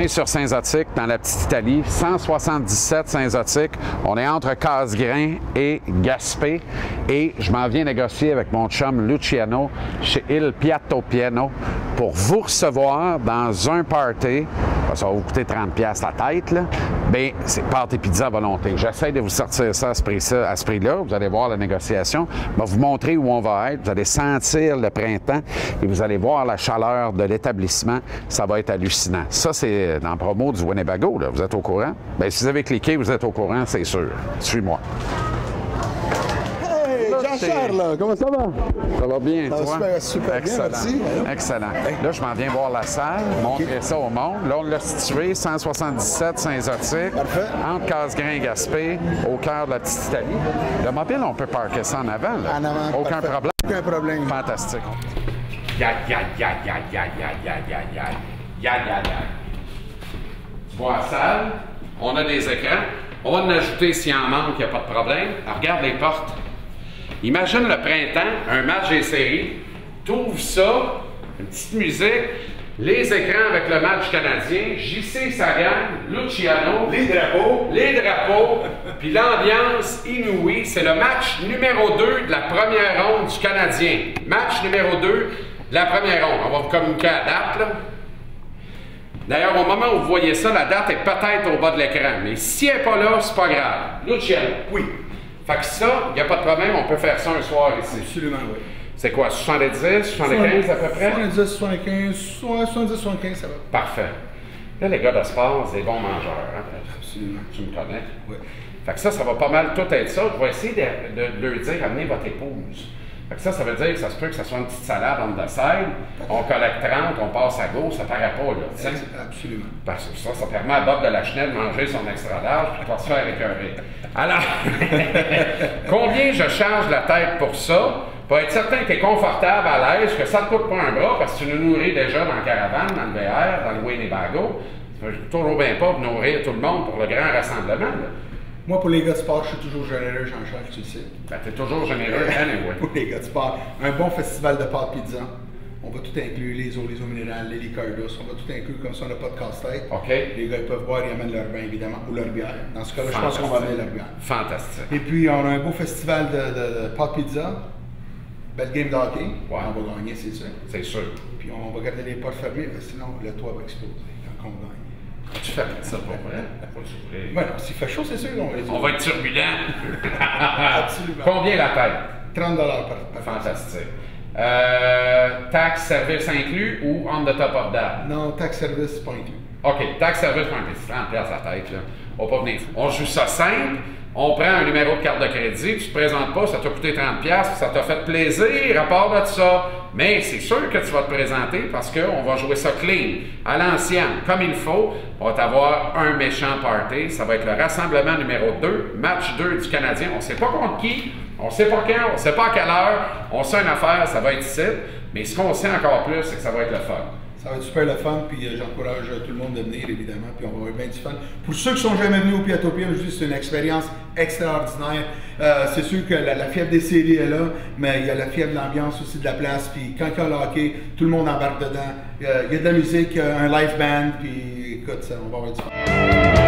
sur Saint-Zotique, dans la petite Italie, 177 Saint-Zotique. On est entre Casgrain et Gaspé. Et je m'en viens négocier avec mon chum Luciano chez Il Piatto Pieno pour vous recevoir dans un party. Ça va vous coûter 30$ la tête, là. Bien, c'est pâte et pizza à volonté. J'essaie de vous sortir ça à ce prix-là. Vous allez voir la négociation. Je vais vous montrer où on va être. Vous allez sentir le printemps et vous allez voir la chaleur de l'établissement. Ça va être hallucinant. Ça, c'est dans le promo du Winnebago, là. Vous êtes au courant? Bien, si vous avez cliqué, vous êtes au courant, c'est sûr. Suis-moi. Jean-Charles, comment ça va? Ça va bien, toi? Super excellent. bien, merci. Excellent. Là, je m'en viens voir la salle, montrer ça au monde. Là, on l'a situé, 177 Saint-Zotique, entre Casgrain et Gaspé, au cœur de la petite Italie. Le mobile, on peut parker ça en avant, là. En avant, aucun problème. Aucun problème. Fantastique. Tu vois la salle, on a des écrans. On va en ajouter s'il en manque, il n'y a pas de problème. Alors, regarde les portes. Imagine le printemps, un match des séries, t'ouvres ça, une petite musique, les écrans avec le match canadien, JC Sagan, Luciano, les drapeaux, puis l'ambiance inouïe. C'est le match numéro 2 de la première ronde du Canadien. Match numéro 2 de la première ronde. On va vous communiquer la date, là. D'ailleurs, au moment où vous voyez ça, la date est peut-être au bas de l'écran. Mais si elle n'est pas là, c'est pas grave. Luciano. Oui. Fait que ça, il n'y a pas de problème, on peut faire ça un soir ici. Absolument, oui. C'est quoi, 70, 75 à peu près? 70, 75, 70, 75, ça va. Parfait. Là, les gars de sport, c'est des bons mangeurs. Hein? Absolument. Tu me connais? Oui. Fait que ça va pas mal tout être ça. Je vais essayer de leur dire, amenez votre épouse. Fait que ça veut dire que ça se peut que ça soit une petite salade en dessert. On collecte 30, on passe à gauche, ça paraît pas, là. T'sais? Absolument. Parce que ça permet à Bob de la Chenelle de manger son extra large puis de pas se faire écœurer. Alors, combien je charge la tête pour ça? Pour être certain que tu es confortable, à l'aise, que ça ne te coûte pas un bras, parce que tu nous nourris déjà dans la caravane, dans le VR, dans le Winnebago. Ça fait toujours bien pas de nourrir tout le monde pour le grand rassemblement, là. Moi, pour les gars de sport, je suis toujours généreux, Jean-Charles, tu le sais. Ben, t'es toujours généreux, anyway. Pour les gars de sport, un bon festival de pâtes pizza. On va tout inclure, les eaux minérales, les liqueurs douces, on va tout inclure comme ça, on n'a pas de casse-tête. OK. Les gars, ils peuvent boire, ils amènent leur vin, évidemment, ou leur bière. Dans ce cas-là, je pense qu'on va amener leur bière. Fantastique. Et puis, on a un beau festival de pâtes pizza, belle game de hockey. Ouais. On va gagner, c'est sûr. C'est sûr. Puis, on va garder les portes fermées, sinon le toit va exploser quand on gagne. Tu fais ça pour vrai? Bueno, s'il fait chaud, c'est sûr qu'on va les On va être turbulent. Absolument. Combien la tête? 30$ par Fantastique. Taxe, service inclus ou on the top of that? Non, taxe, service, pas inclus. OK, taxe, service, pas inclus. C'est 30$ la tête, là. On va pas venir fou. On joue ça simple. On prend un numéro de carte de crédit, tu te présentes pas, ça t'a coûté 30$, ça t'a fait plaisir à part de ça. Mais c'est sûr que tu vas te présenter parce qu'on va jouer ça clean, à l'ancienne, comme il faut. On va t'avoir un méchant party. Ça va être le rassemblement numéro 2, match 2 du Canadien. On ne sait pas contre qui, on ne sait pas quand, on ne sait pas à quelle heure. On sait une affaire, ça va être ici. Mais ce qu'on sait encore plus, c'est que ça va être le fun. Ça va être super le fun, puis j'encourage tout le monde de venir, évidemment, puis on va avoir bien du fun. Pour ceux qui ne sont jamais venus au Piatto Pieno, je dis c'est une expérience extraordinaire. C'est sûr que la fièvre des séries est là, mais il y a la fièvre de l'ambiance aussi de la place, puis quand il y a le hockey, tout le monde embarque dedans. Il y a de la musique, un live band, puis écoute, on va avoir du fun.